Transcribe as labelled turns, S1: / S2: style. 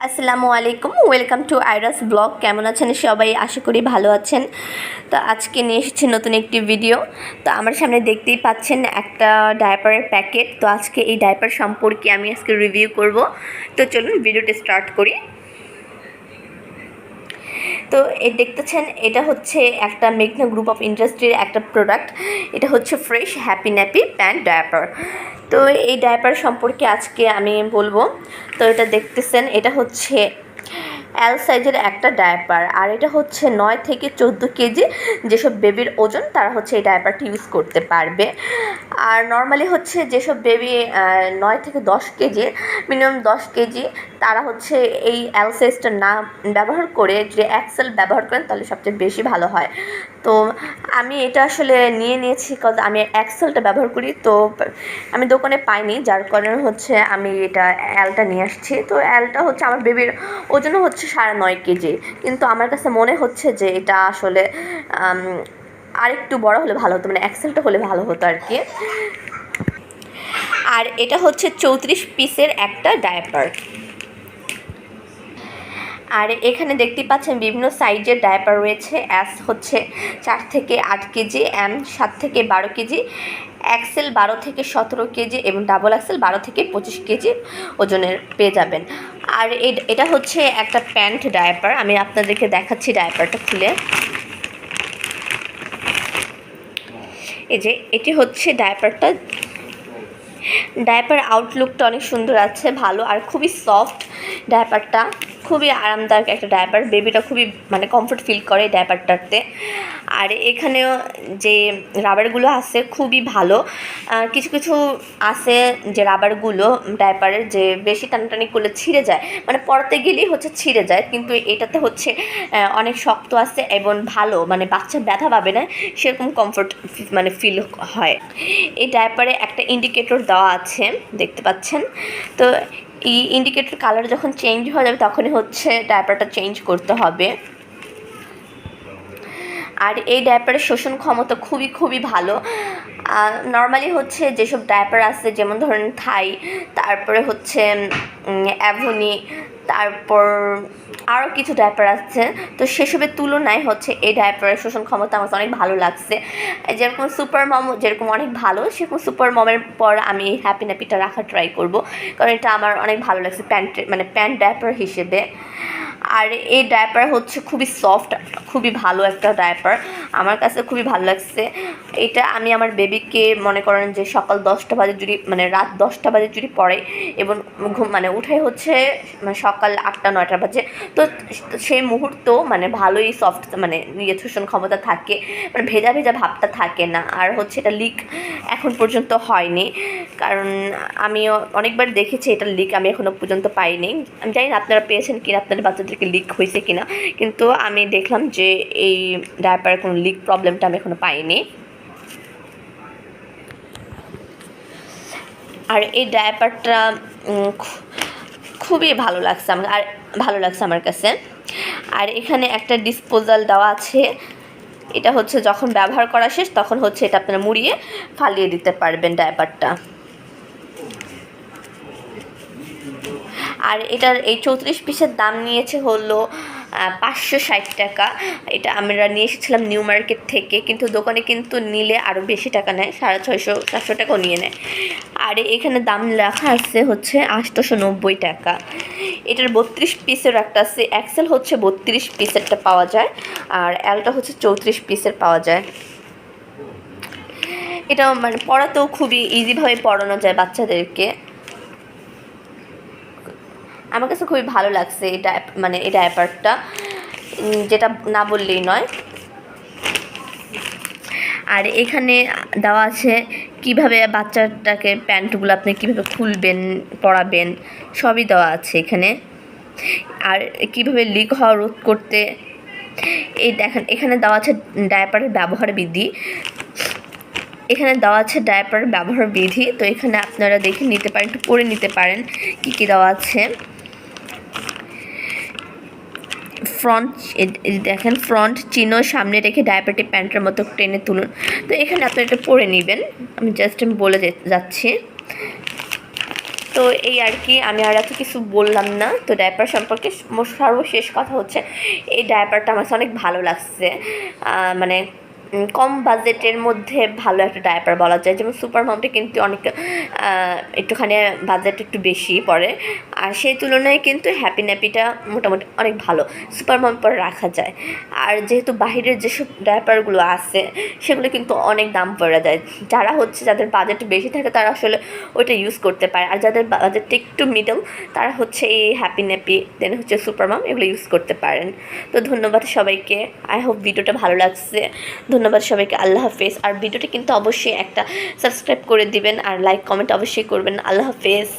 S1: আসসালামু আলাইকুম, welcome to আইরাস blog. কেমন আছেন সবাই? আশা করি ভালো আছেন। তো আজকে নিয়ে এসেছি নতুন একটি ভিডিও। তো আমার সামনে দেখতেই পাচ্ছেন একটা ডায়াপারের প্যাকেট। তো আজকে এই ডায়াপার সম্পর্কে আমি আজকে রিভিউ করব। তো চলুন ভিডিওটি স্টার্ট করি। তো এই দেখতেছেন, এটা হচ্ছে একটা মেঘনা গ্রুপ অফ ইন্ডাস্ট্রির একটা প্রোডাক্ট। এটা হচ্ছে fresh happy nappy pant diaper. তো এই ডায়াপার সম্পর্কে আজকে আমি বলবো। তো এটা দেখতেছেন, এটা হচ্ছে এল সাইজের একটা ডায়াপার, আর এটা হচ্ছে 9 থেকে 14 কেজি যেসব বেবির ওজন তারা হচ্ছে এই ডায়াপারটি ইউজ করতে পারবে। আর নর্মালি হচ্ছে যেসব বেবি 9 থেকে 10 কেজি, মিনিমাম 10 কেজি, তারা হচ্ছে এই এল সাইজটা না ব্যবহার করে যে এক্সেল ব্যবহার করেন তাহলে সবচেয়ে বেশি ভালো হয়। তো আমি এটা আসলে নিয়েছি, কারণ আমি এক্সেলটা ব্যবহার করি। তো আমি দোকানে পাইনি, যার কারণে হচ্ছে আমি এটা এলটা নিয়ে আসছি। তো এলটা হচ্ছে আমার বেবির ওজনও হচ্ছে 9.5 কেজি, কিন্তু আমার কাছে মনে হচ্ছে যে এটা আসলে আরেকটু বড় হলে ভালো হতো, মানে এক্সেলটা হলে ভালো হতো আর কি। আর এটা হচ্ছে 34 পিসের একটা ডায়াপার। আর এখানে দেখতে পাচ্ছেন বিভিন্ন সাইজের ডায়াপার রয়েছে। এস হচ্ছে 4 থেকে 8 কেজি, এম 7 থেকে 12 কেজি, এক্সেল 12 থেকে 17 কেজি এবং ডাবল এক্সেল 12 থেকে 25 কেজি ওজনের পেয়ে যাবেন। আর এটা হচ্ছে একটা প্যান্ট ডায়াপার। আমি আপনাদেরকে দেখাচ্ছি ডায়াপারটা খুলে। এই যে এটি হচ্ছে ডায়াপারটা। ডায়াপার আউটলুকটা অনেক সুন্দর আছে, ভালো, আর খুবই সফট ডায়াপারটা, খুবই আরামদায়ক একটা ডায়াপার। বেবিটা খুবই মানে কমফোর্ট ফিল করে ডায়াপারটাতে। আর এখানেও যে রাবারগুলো আছে খুবই ভালো। কিছু কিছু আছে যে রাবারগুলো ডায়াপারের যে বেশি টানাটানি করলে ছিঁড়ে যায়, মানে পরতে গেলেই হচ্ছে ছিঁড়ে যায়, কিন্তু এটাতে হচ্ছে অনেক শক্ত আছে এবং ভালো, মানে বাচ্চা ব্যথা পাবে না সেরকম কমফোর্ট মানে ফিল হয়। এই ডায়াপারে একটা ইন্ডিকেটর দেওয়া আছে, দেখতে পাচ্ছেন। তো এই ইন্ডিকেটর কালার যখন চেঞ্জ হয়ে যাবে তখনই হচ্ছে ডায়াপারটা চেঞ্জ করতে হবে। আর এই ডায়াপারের শোষণ ক্ষমতা খুবই ভালো। নর্মালি হচ্ছে যেসব ডায়াপার আছে, যেমন ধরেন থাই, তারপরে হচ্ছে অ্যাভনি, তারপর আরও কিছু ডায়াপার আছে, তো সেসবের তুলনায় হচ্ছে এই ডায়াপারের শোষণ ক্ষমতা আমার অনেক ভালো লাগছে। যেরকম সুপার মম যেরকম অনেক ভালো, সেরকম সুপার মমের পর আমি হ্যাপি ন্যাপিটা রাখা ট্রাই করব, কারণ এটা আমার অনেক ভালো লাগছে প্যান্ট ডায়াপার হিসেবে। আর এই ডায়াপার হচ্ছে খুবই সফট, খুবই ভালো একটা ডায়াপার, আমার কাছে খুবই ভালো লাগছে। এটা আমি আমার বেবিকে মনে করেন যে সকাল 10টা বাজে যদি, মানে রাত 10টা বাজে যদি পড়ে এবং মানে উঠে হচ্ছে মানে সকাল 8টা-9টা বাজে, তো সেই মুহূর্ত মানে ভালোই সফট, মানে শোষণ ক্ষমতা থাকে, মানে ভেজা ভাবটা থাকে না। আর হচ্ছে এটা লিক এখন পর্যন্ত হয়নি, কারণ আমিও অনেকবার দেখেছি এটা লিক আমি এখনও পর্যন্ত পাইনি। আমি জানি না আপনারা পেয়েছেন কিনা, আপনাদের বাচ্চাদেরকে লিক হয়েছে কিনা, কিন্তু আমি দেখলাম যে এই ডায়াপারের কোনো লিক প্রবলেমটা আমি এখনও পাইনি। আর এই ডায়াপারটা খুবই ভালো লাগছে আমার কাছে। আর এখানে একটা ডিসপোজাল দেওয়া আছে, এটা হচ্ছে যখন ব্যবহার করা শেষ তখন হচ্ছে এটা আপনারা মুড়িয়ে ফালিয়ে দিতে পারবেন ডায়াপারটা। আর এটার এই 34 পিসের দাম নিয়েছে হলো 560 টাকা। এটা আমরা নিয়ে এসেছিলাম নিউ মার্কেট থেকে, কিন্তু দোকানে কিন্তু নিলে আরও বেশি টাকা নেয়, 650-700 টাকাও নিয়ে নেয়। আর এখানে দাম লেখা আছে হচ্ছে 890 টাকা। এটার 32 পিসের একটা আছে, এক্সেল হচ্ছে 32 পিসেরটা পাওয়া যায়, আর এলটা হচ্ছে 34 পিসের পাওয়া যায়। এটা মানে পড়াতেও খুবই ইজিভাবে পড়ানো যায় বাচ্চাদেরকে। আমার কাছে খুবই ভালো লাগছে এই ডায়াপারটা, যেটা না বললেই নয়। আর এখানে দেওয়া আছে কিভাবে বাচ্চাটাকে প্যান্টগুলো আপনি কীভাবে খুলবেন, পরাবেন, সবই দেওয়া আছে এখানে। আর কিভাবে লিক হওয়া রোধ করতে, এই দেখেন এখানে দেওয়া আছে ডায়াপারের ব্যবহার বিধি। তো এখানে আপনারা দেখে নিতে পারেন, একটু পড়ে নিতে পারেন কী দেওয়া আছে। দেখেন ফ্রন্ট চিহ্ন সামনে রেখে ডায়াপারটি প্যান্টের মতো টেনে তুলুন। তো এখানে আপনারা এটা পরে নেবেন, আমি জাস্ট বলে যাচ্ছি। তো তো এই আর কি, আমি আর এত কিছু বললাম না। তো ডায়াপার সম্পর্কে সর্বশেষ কথা হচ্ছে, এই ডায়াপারটা আমার কাছে অনেক ভালো লাগছে। মানে কম বাজেটের মধ্যে ভালো একটা ডায়াপার বলা যায়। যেমন সুপার মমটা কিন্তু অনেক একটুখানি বাজেট একটু বেশি পড়ে, আর সেই তুলনায় কিন্তু হ্যাপি ন্যাপিটা মোটামুটি অনেক ভালো, সুপার মম পরে রাখা যায়। আর যেহেতু বাহিরের যেসব ডায়াপারগুলো আছে সেগুলো কিন্তু অনেক দাম পড়ে যায়। যারা হচ্ছে যাদের বাজেট বেশি থাকে তারা আসলে ওইটা ইউজ করতে পারে, আর যাদের বাজেটটা একটু মিডল তারা হচ্ছে এই হ্যাপি ন্যাপি দেন হচ্ছে সুপার মম এগুলো ইউজ করতে পারেন। তো ধন্যবাদ সবাইকে, আই হোপ ভিডিওটা ভালো লাগছে। ধন্যবাদ সবাইকে, আল্লাহ হাফেজ। আর ভিডিওটা কিন্তু অবশ্যই একটা সাবস্ক্রাইব করে দিবেন আর লাইক কমেন্ট অবশ্যই করবেন। আল্লাহ হাফেজ।